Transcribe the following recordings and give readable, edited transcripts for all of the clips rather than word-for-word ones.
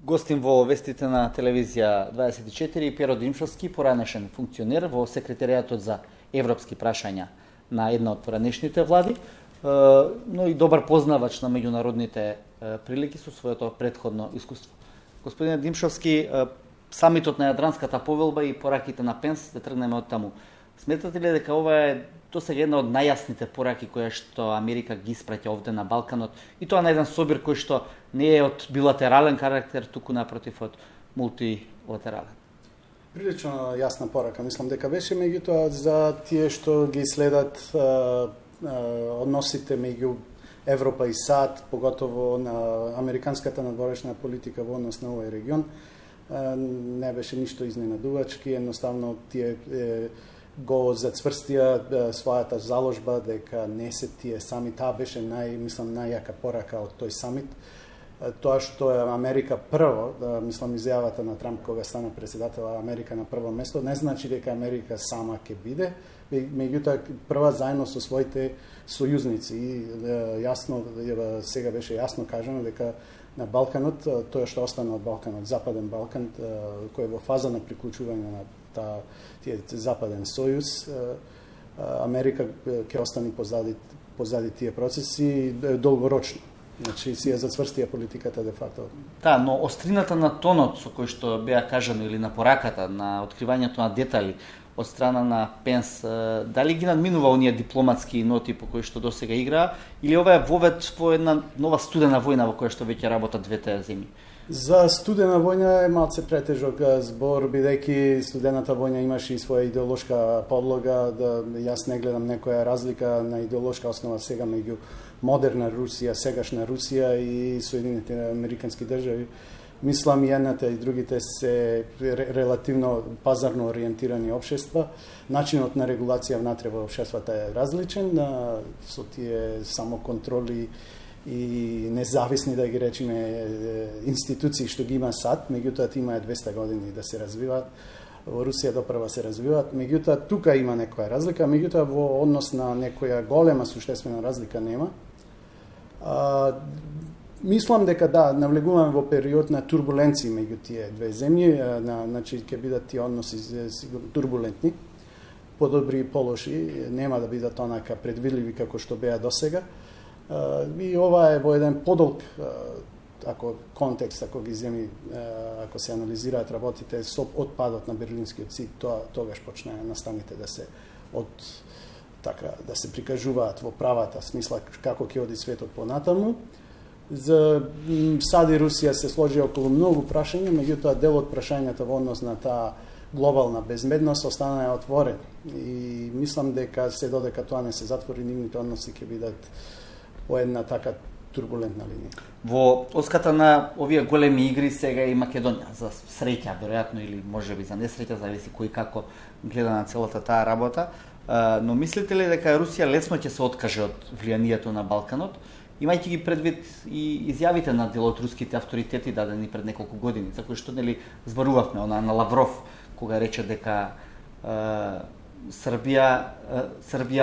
Гостин во вестите на телевизија 24 Перо Димшовски, поранешен функционер во секретаријатот за европски прашања на една од поранешните влади, но и добар познавач на меѓународните прилики со своето претходно искуство. Господин Димшовски, самитот на Јадранската повелба и пораките на Пенс, да тргнеме од таму. Сметате ли дека ова е досега една од најјасните пораки која што Америка ги испраќа овде на Балканот, и тоа на еден собир кој што не е од билатерален карактер, туку напротив од мултилатерален? Прилично јасна порака. Мислам дека беше, меѓутоа за тие што ги следат односите меѓу Европа и САД, поготово на американската надворешна политика во однос на овој регион, не беше ништо изненадувачки, едноставно тие го зацврстија својата заложба дека не се тие сами. Таа беше најјака порака од тој самит. Тоа што е Америка прво, мислам изјавата на Трамп кога стана председател, Америка на прво место, не значи дека Америка сама ќе биде, меѓутоа прва заедно со своите сојузници. И јасно, сега беше јасно кажано дека на Балканот, тоа што остана од Балканот, Западен Балкан, кој е во фаза на приклучување на тие Западен сојуз, Америка ќе остане позади тие процеси долгорочно. Значи, си ја зацврстија политиката де факто. Да, но острината на тонот со кој што беа кажано или на пораката, на откривањето на детали од страна на Пенс, дали ги надминува оние дипломатски ноти по кои што досега играа, или ова е вовед во една нова студена војна во која што веќе работат двете земји? За студена војна е малце претежок збор, бидејќи студената војна имаше и своја идеолошка подлога, јас не гледам некоја разлика на идеолошка основа сега меѓу модерна Русија, сегашна Русија и Соединените Американски држави. Мислам и едната и другите се релативно пазарно ориентирани општества. Начинот на регулација внатре во општествата е различен, со тие самоконтроли и независни, да ги речеме, институции што ги има САД, меѓутоа тие 200 години да се развиваат. Во Русија допрва се развиваат, меѓутоа тука има некоја разлика, меѓутоа во однос на некоја голема суштествена разлика нема. Мислам дека да, навлегуваме во период на турбуленции меѓу тие две земји, значи ќе бидат тие односи сигурно турбулентни, подобри и полоши, нема да бидат онака предвидливи како што беа досега. И ова е во еден подолг ако контекст, ако ги земи, ако се анализираат работите со отпадот на Берлинскиот зид, тогаш почнаа настаните да се да се прикажуваат во правата смисла како ќе оди светот понатаму. За САД и Русија се сложи околу многу прашања, меѓутоа дел од прашањата во однос на таа глобална безбедност останаа отворени. И мислам дека се додека тоа не се затвори, нивните односи ќе бидат во една така турбулентна линија. Во оската на овие големи игри сега и Македонија, за среќа веројатно или можеби за несреќа, зависи кој како гледа на целата таа работа, но мислите ли дека Русија лесно ќе се откаже од влијанието на Балканот, имајќи ги предвид и изјавите на дел од руските авторитети дадени пред неколку години, за кои што нели зборувавме на Лавров, кога рече дека Србија,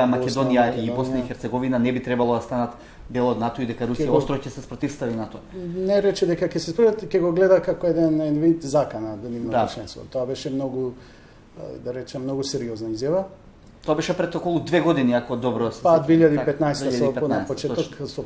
Македонија и Босна и Херцеговина не би требало да станат дел од НАТО и дека Русија остро ќе се спротивстави на тоа. Не рече дека ќе се спротивстави, ќе го гледа како еден вид закана да нивно членство. Тоа беше многу, да речем, многу сериозна изјава. Тоа беше пред околу 2 години, ако добро се. 2015 на почеток со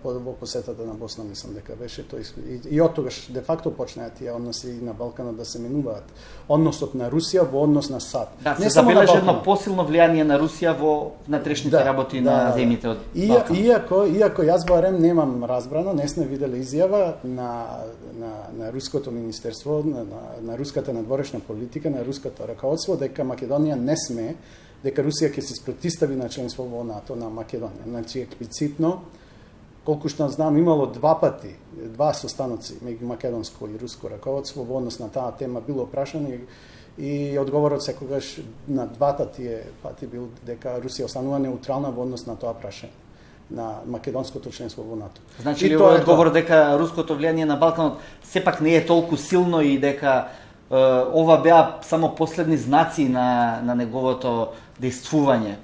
во посетата на Босна, мислам дека беше тој. И од тогаш де факто почнаа тие односи на Балканот да се менуваат. Односот на Русија во однос на САД. Да, се забележа едно посилно влијание на Русија во внатрешните работи на земјите од Балканот. Иако јас барем немам разбрано, не сме виделе изјава на руското министерство, на руската надворешна политика, на руското раководство дека Македонија не сме, дека Русија ќе се спротивстави на членство во НАТО на Македонија. Значи, експлицитно, колку што знам, имало два состаноци меѓу македонско и руско раководство во однос на таа тема било прашано и одговорот секогаш на двата тие пати бил дека Русија останува неутрална во однос на тоа прашање на македонското членство во НАТО. Значи ли овој одговор дека руското влијание на Балканот сепак не е толку силно и дека ова беа само последни знаци на неговото действување?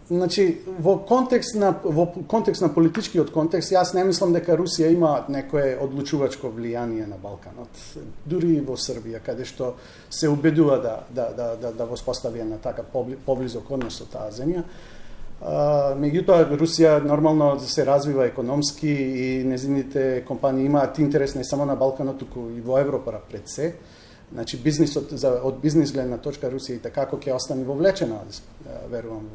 Значи, во контекст на политичкиот контекст, јас не мислам дека Русија има некое одлучувачко влијание на Балканот. Дури и во Србија, каде што се убедува да воспостави една така поблизок однос со таа земја. Меѓутоа, Русија нормално се развива економски и незините компании имаат интерес не само на Балканот, туку и во Европа пред се. Значи, бизнисот, од бизнис гледна точка, Русија и такако ќе остане вовлечена, верувам,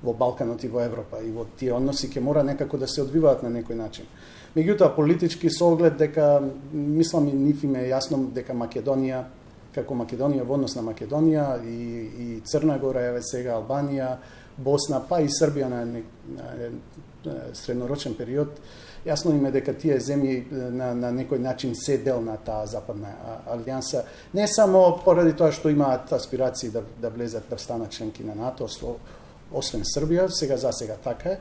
во Балканот и во Европа. И во тие односи ќе мора некако да се одвиваат на некој начин. Меѓутоа, политички со оглед дека, мислам и нив им е јасно дека Македонија, како Македонија, во однос на Македонија и Црна Гора, еве сега Албанија, Босна, па и Србија на среднорочен период, јасно им е дека тие земји на некој начин се дел на таа западна алијанса, не само поради тоа што имаат аспирации да влезат, да станат членки на НАТО, освен Србија, за сега така е.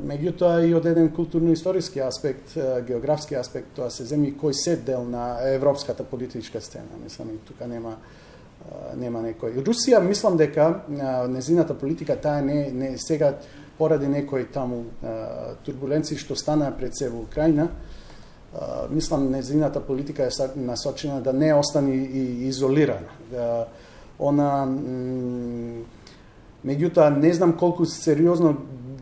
Меѓутоа и од еден културно-историски аспект, географски аспект, тоа се земји кои се дел на европската политичка сцена. Мислам, и тука нема некој. Русија, мислам дека незината политика, таа не сега поради некои таму турбуленции што стана пред се во Украина, мислам незината политика е насочена да не остане и изолирана. Меѓутоа, не знам колку сериозно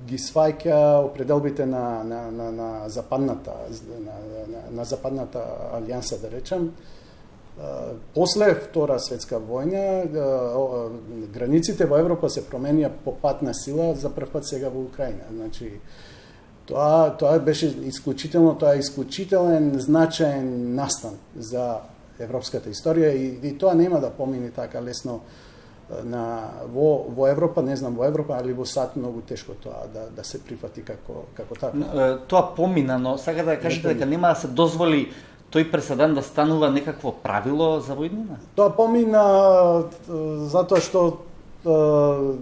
ги сваќа определбите на западната алијанса, да речем. После Втора светска војна, границите во Европа се променија по пат на сила за прв пат сега во Украина. Значи, тоа беше исклучителен значаен настан за европската историја и тоа нема да помине така лесно во Европа, не знам во Европа, али во САД многу тешко тоа да се прифати како така. Тоа помина, но сега да кажете дека нема да се дозволи тој преседан да станува некакво правило за војнина? Тоа помина затоа што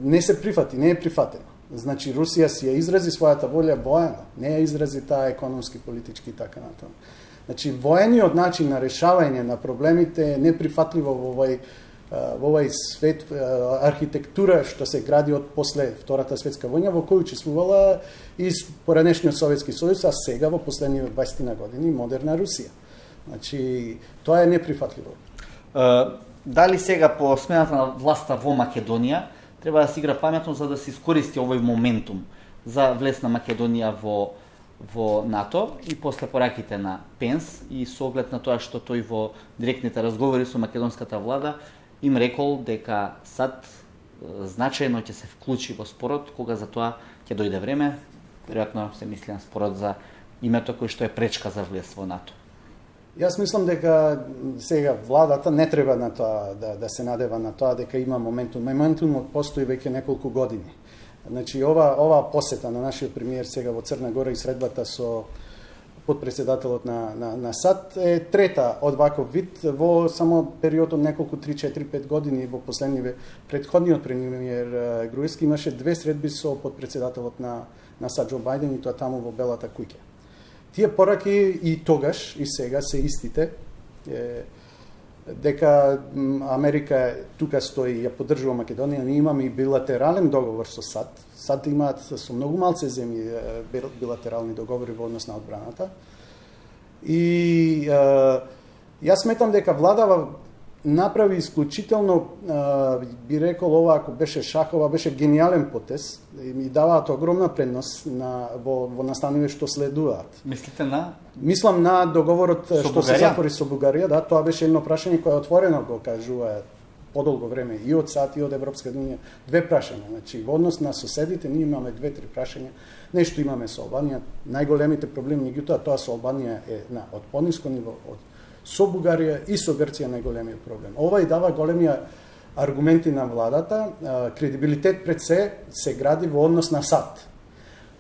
не се прифати, не е прифатено. Значи, Русија си ја изрази својата волја воено, не ја изрази таа економски, политички и така натаму. Значи, воениот начин на решавање на проблемите е неприфатливо во овој свет, архитектура што се гради од после Втората светска војна, во кој учествувала и поранешниот Советски сојуз, а сега во последните 20 години модерна Русија. Значи, тоа е неприфатливо. Дали сега по смената на власта во Македонија треба да се игра паметно за да се искористи овој моментум за влез на Македонија во НАТО и после пораките на Пенс и со оглед на тоа што тој во директните разговори со македонската влада им рекол дека САД значајно ќе се вклучи во спорот кога за тоа ќе дојде време. Веројатно се мисли на спорот за името кој што е пречка за влез во НАТО. Јас мислам дека сега владата не треба на тоа да се надева на тоа дека има моментум. Моментумот постои веќе неколку години. Значи ова посета на нашиот премиер сега во Црна Гора и средбата со подпредседателот на САД е трета од ваков вид во само период од неколку 3-4-5 години. Во предходниот премиер Груевски имаше 2 средби со подпредседателот на САД Џо Бајден и тоа таму во Белата куќа. Тие пораки и тогаш и сега се истите, дека Америка тука стои и ја поддржува Македонија. Ние имаме и билатерален договор со САД. САД имаат со многу малце земји билатерални договори во однос на одбраната. И јас сметам дека владава направи исклучително, би рекол ова, ако беше шахова, беше гениален потез и ми даваат огромна предност во настаниве што следуваат. Мислите на? Мислам на договорот што се затвори со Бугарија, да, тоа беше едно прашање кое отворено го кажува подолго време и од САД и од Европска унија. 2 прашања, значи во однос на соседите ние имаме 2-3 прашања. Нешто имаме со Албанија, најголемите проблеми, меѓутоа тоа со Албанија е од пониско ниво, со Бугарија и со Грција најголемиот проблем. Ова и дава големи аргументи на владата, кредибилитет пред се гради во однос на САД.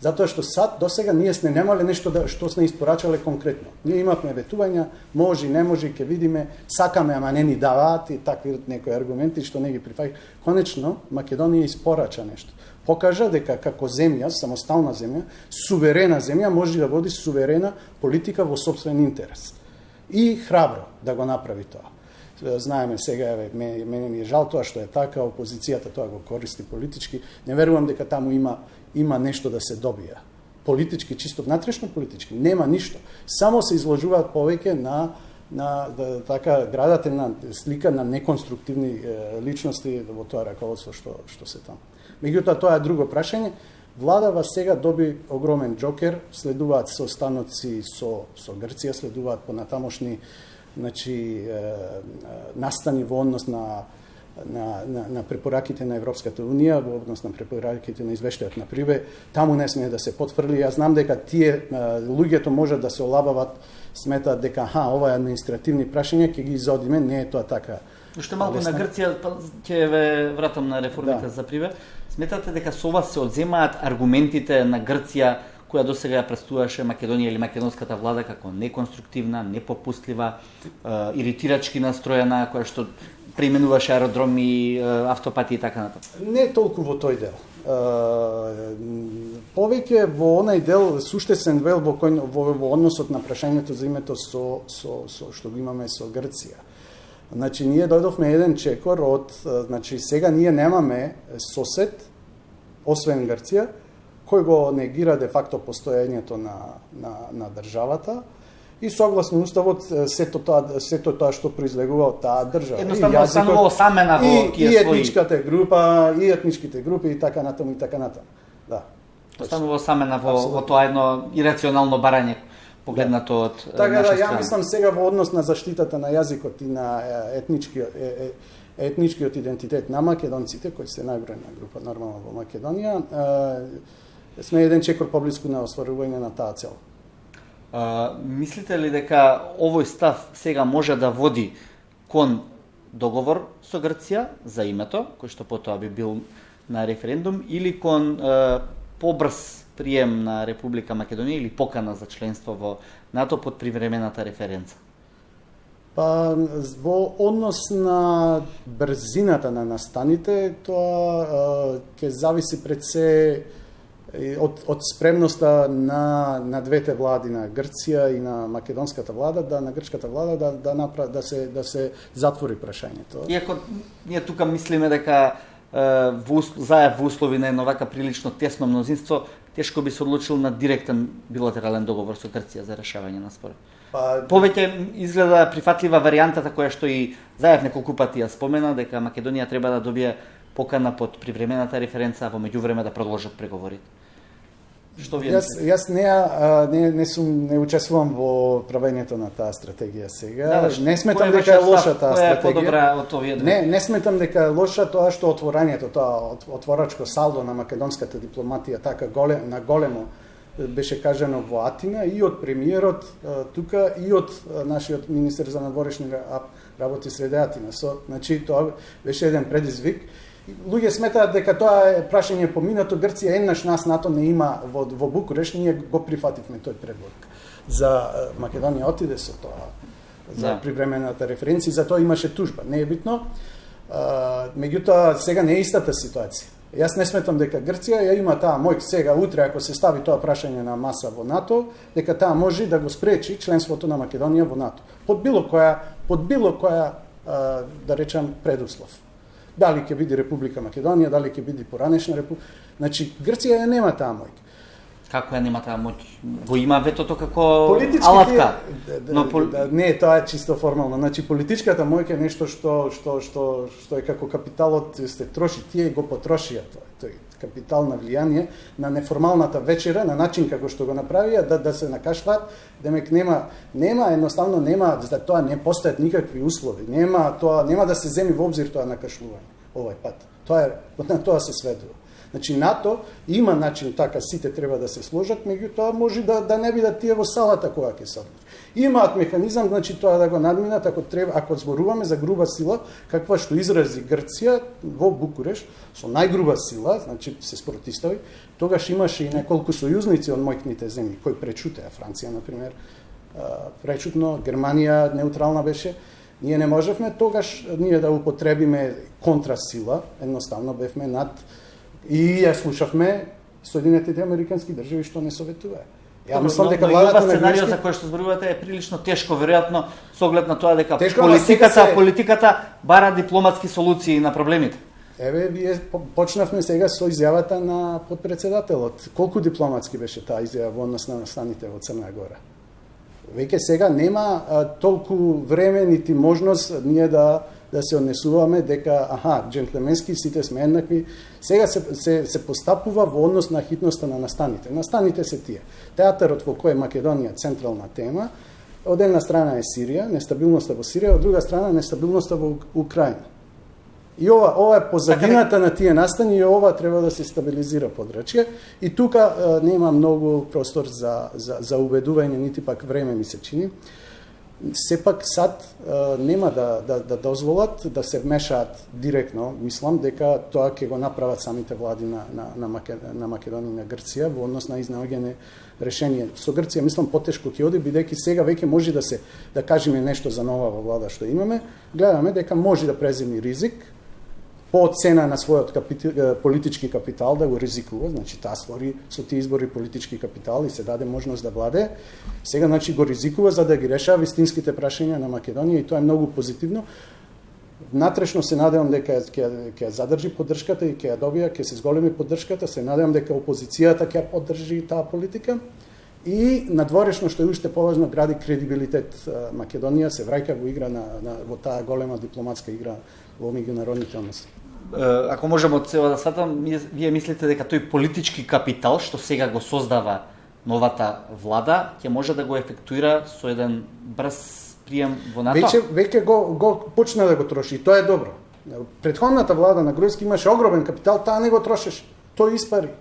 Затоа што САД досега ние сме немале нешто што сме испорачале конкретно. Ние имавме ветувања, може, не може, ќе видиме, сакаме, ама не ни даваат и такви некои аргументи што не ги прифаќа. Конечно, Македонија испорача нешто. Покажа дека како земја, самостална земја, суверена земја може да води суверена политика во сопствен интерес. И храбро да го направи тоа. знаеме сега, мене ми е жал тоа што е така, опозицијата тоа го користи политички, не верувам дека таму има нешто да се добија. Политички, чисто внатрешно политички, нема ништо. Само се изложуваат повеќе така градат една слика на неконструктивни личности во тоа раководство што се таму. Меѓутоа тоа е друго прашање. Владава сега доби огромен джокер, следуваат состаноци со Грција, следуваат понатамошни настани во однос на препораките на Европската Унија, во однос на препораките на извештајот на Прибе. Таму не смее да се потврди. Јас знам дека тие луѓето можат да се олабават, сметаат дека ова е административни прашања, ќе ги изодиме, не е тоа така. Уште малку на Грција, ќе ве вратам на реформите за Прибе. Сметате дека со ова се одземаат аргументите на Грција, која досега ја представуваше Македонија или македонската влада како неконструктивна, непопустлива, иритирачки настроена, која што преименуваше аеродроми, автопати и така натаму? Не толку во тој дел. Повеќе во онај дел, суштесен дел во односот на прашањето за името што го имаме со Грција. Значи, ние дојдовме еден чекор сега ние немаме сосед, освен Грција, кој го негира де факто постоењето на државата и согласно уставот сето тоа што произлегува од таа држава. Едноставно останува осамена во тие своји етничката група, и етничките групи и така натаму и така натаму. Да. Останува осамена во тоа едно ирационално барање погледнато од наша страна. Така да, ја мислам сега во однос на заштитата на јазикот и на етничкиот идентитет на македонците, кои се најбројна група нормално во Македонија, сме еден чекор поблиску на остварување на таа цел. Мислите ли дека овој став сега може да води кон договор со Грција за името, кој што потоа би бил на референдум, или кон побрз прием на Република Македонија или покана за членство во НАТО под привремената референца? Во однос на брзината на настаните, тоа ќе зависи пред се од спремноста на двете влади, на Грција и на македонската влада, на грчката влада да се затвори прашањето. Иако ние тука мислиме дека заев во услови на едно вака прилично тесно мнозинство, тешко би се одлучил на директен билатерален договор со Грција за решавање на спорот. Повеќе изгледа прифатлива варијантата која што и Заев неколку пати ја спомена, дека Македонија треба да добие покана под привремената референца, во меѓувреме да продолжат преговорите. Што вие мислите? Јас не учествувам во правењето на таа стратегија сега. Не сметам дека е лоша таа стратегија. Не сметам дека е лоша тоа што отворањето, тоа отворачко салдо на македонската дипломатија така на големо беше кажано во Атина и од премиерот тука и од нашиот министер за надворешни работи среде Атина. Значи тоа беше еден предизвик. Луѓе сметаат дека тоа е прашање поминато. Грција еднаш нас НАТО не има во Букуреш, ние го прифативме тој предлог. За Македонија отиде со тоа за привремената референција, за тоа имаше тужба. Не е битно. Меѓутоа сега не е истата ситуација. Јас не сметам дека Грција ја има таа мој сега утре ако се стави тоа прашање на маса во НАТО, дека таа може да го спречи членството на Македонија во НАТО. Под било која да речам предуслов. Дали ќе биде Република Македонија, дали ќе биде поранешна република. Значи, Грција ја нема таа моќ. Како ја нема таа моќ? Го има ветото како алатка. Не, тоа е чисто формално. Значи, политичката моќ е нешто што е како капиталот се троши. Тие го потрошија тој капитал на влијание на неформалната вечера, на начин како што го направија, да се накашлаат. Демек едноставно нема, за тоа не постојат никакви услови. Нема да се земи во обзир тоа накашлување овој пат. На тоа се сведува. Значи НАТО има начин така сите треба да се сложат, меѓутоа може да не бидат тие во салата кога ќе се одлучи. Имаат механизам, значи тоа да го надминат ако зборуваме за груба сила, каква што изрази Грција во Букуреш со најгруба сила, значи се спротистави, тогаш имаше и неколку сојузници од мојкните земји кои пречутеа, Франција на пример, пречутно, Германија неутрална беше. Ние не можевме тогаш ние да употребиме контрасила, едноставно бевме над. И ја слушавме Соединетите американски држави што не советуваа. Ја мислам дека владата на сценарио за кој што зборувате е прилично тешко, веројатно со оглед на тоа дека политиката бара дипломатски солуции на проблемите. Еве, вие почнавме сега со изјавата на подпредседателот. Колку дипломатски беше таа изјава во однос на настаните во Црна Гора? Веќе сега нема толку време нити можност ние да се однесуваме дека џентлеменски сите сме еднакви. Сега се постапува во однос на хитноста на настаните. Настаните се тие. Театарот во кој Македонија централна тема, од една страна е Сирија, нестабилноста во Сирија, од друга страна нестабилноста во Украина. И ова е позадината на тие настани и ова треба да се стабилизира подрачје. И тука нема многу простор за убедување, нити пак време ми се чини. Сепак САД нема да дозволат да се вмешаат директно. Мислам дека тоа ќе го направат самите влади на Македонија и на Грција во однос на изнаоѓање решение. Со Грција мислам потешко ќе оди, бидејќи сега веќе може да кажеме нешто за новава влада што имаме. Гледаме дека може да преземи ризик по цена на својот политички капитал да го ризикува, значи таа створи со тие избори политички капитал и се даде можност да владе. Сега значи го ризикува за да ги решава вистинските прашања на Македонија и тоа е многу позитивно. Натрешно се надевам дека ќе задржи поддршката и ќе ја добија, ќе се зголеми поддршката, се надевам дека опозицијата ќе поддржи таа политика и надворешно што е уште поважно гради кредибилитет. Македонија се враќа во игра во таа голема дипломатска игра во меѓународните односи. Ако можеме од цела да сатам, вие мислите дека тој политички капитал што сега го создава новата влада ќе може да го ефектуира со еден брз прием во НАТО? Веќе го почна да го троши и тоа е добро. Претходната влада на Груевски имаше огромен капитал, таа не го трошеше. Тој испари.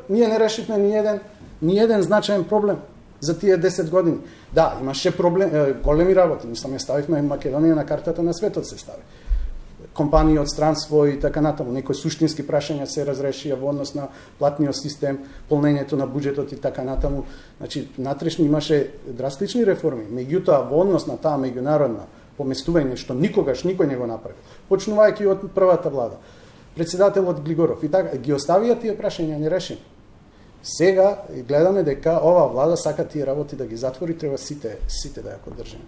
Ние не решивме ни еден значаен проблем за тие 10 години. Да, имаше проблем, големи работи. Мислам, ја ставивме Македонија на картата на светот се стави. Компании од странство и така натаму. Некои суштински прашања се разрешија во однос на платниот систем, полнењето на буџетот и така натаму. Значи, натрешни имаше драстични реформи. Меѓутоа, во однос на таа меѓународна поместување, што никогаш никој не го направи, почнувајќи од првата влада, председателот Глигоров и така, ги оставија тие прашања нерешени. Сега гледаме дека ова влада сака тие работи да ги затвори, треба сите да ја поддржиме.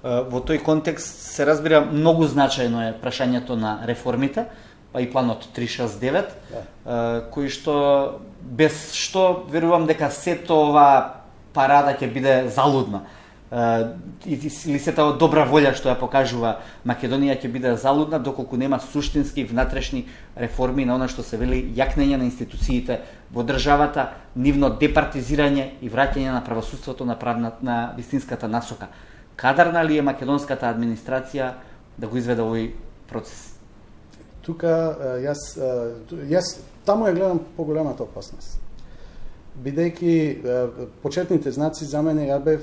Во тој контекст се разбира многу значајно е прашањето на реформите, па и планот 369, кој што без што верувам дека сето ова парада ќе биде залудна. Или сета добра волја што ја покажува Македонија ќе биде залудна доколку нема суштински внатрешни реформи на она што се вели јакнење на институциите во државата, нивно департизирање и враќање на правосудството на вистинската насока. Кадарна ли е македонската администрација да го изведе овој процес? Тука јас таму ја гледам поголемата опасност. Бидејќи почетните знаци за мене ја бев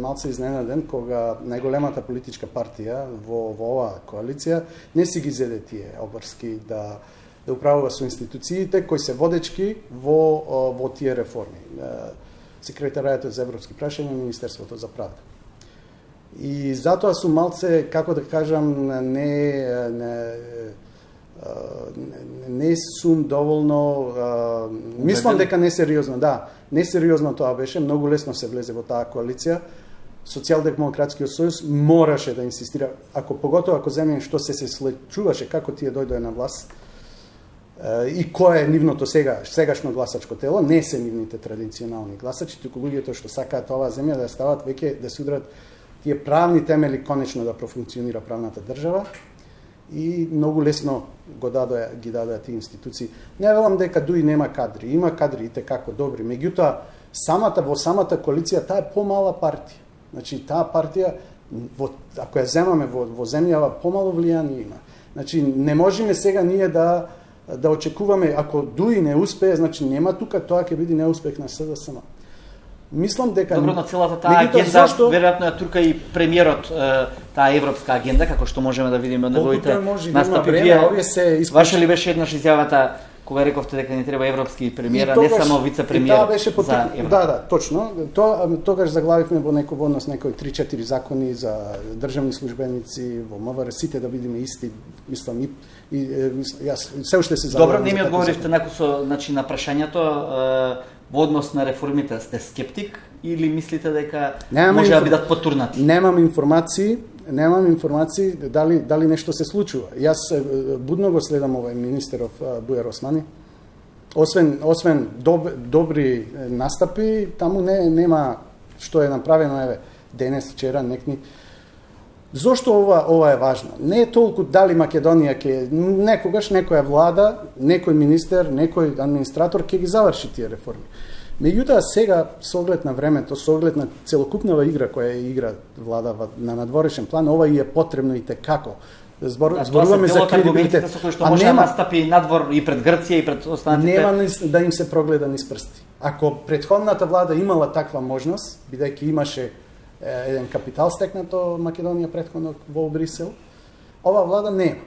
малце изненаден кога најголемата политичка партија во оваа коалиција не си ги зеде тие обврски да управува со институциите кои се водечки во тие реформи. Секретаријатот за европски прашања, Министерството за правда. И затоа сум малце, како да кажам, не сум доволно, мислам дека несериозно, несериозно тоа беше, многу лесно се влезе во таа коалиција. Социјалдемократскиот сојуз мораше да инсистира, поготово ако земјен што се случуваше, како тие дојдоа на власт, и кој е нивното сегашно гласачко тело, не се нивните традиционални гласачи, туку луѓето што сакаат оваа земја да стават веќе да се удрат тие правни темели конечно да профункционира правната држава и многу лесно ги дадоа тие институции. Не велам дека дуи нема кадри, има кадри и како добри, меѓутоа во самата коалиција таа е помала партија. Значи таа партија ако ја земаме во земјава помало влијание има. Значи не можеме сега ние да очекуваме ако дуи не успее, значи нема тука тоа ќе биде неуспех на СДСМ. Мислам дека добро на целата таа агенда веројатно ја турка и премиерот таа европска агенда како што можеме да видиме од неговите настапи. Вие Ваша ли беше еднаш изјавата кога рековте дека не треба европски премиер, а не само вице-премиер за Европа. Да, точно. Тогаш заглавивме во некој однос некои 3-4 закони за државни службеници во МВР, сите да бидеме исти, мислам и јас се уште се Добро, не ми одговоривте на прашањето во однос на реформите. Сте скептик или мислите дека може да бидат потурнати? Немам информации дали нешто се случува. Јас будно го следам овој министеров Бујар Османи. Освен добри настапи, таму нема што е направено денес, вчера, некни. Зошто ова е важно? Не е толку дали Македонија ќе некогаш некоја влада, некој министер, некој администратор ќе ги заврши тие реформи. Меѓутоа сега со оглед на времето, со оглед на целокупнава игра која игра влада на надворешен план, ова и е потребно и текако. Зборуваме за кредибилитет. А може да настапи надвор и пред Грција и пред останатите. Нема да им се прогледа низ прсти. Ако претходната влада имала таква можност, бидејќи имаше еден капитал стекнато Македонија претходно во Брисел, ова влада нема.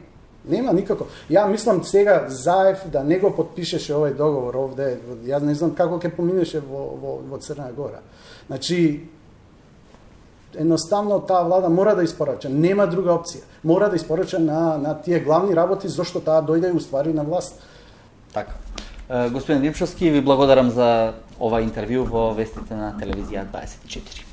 Нема никако. Ја мислам сега Заев да не го подпишеше овој договор овде, ја не знам како ќе поминеше во Црна Гора. Значи, едноставно таа влада мора да испорача, нема друга опција. Мора да испорача на тие главни работи зашто таа дојде уствари на власт. Така. Господин Димчовски, ви благодарам за ова интервју во вестите на телевизија 24.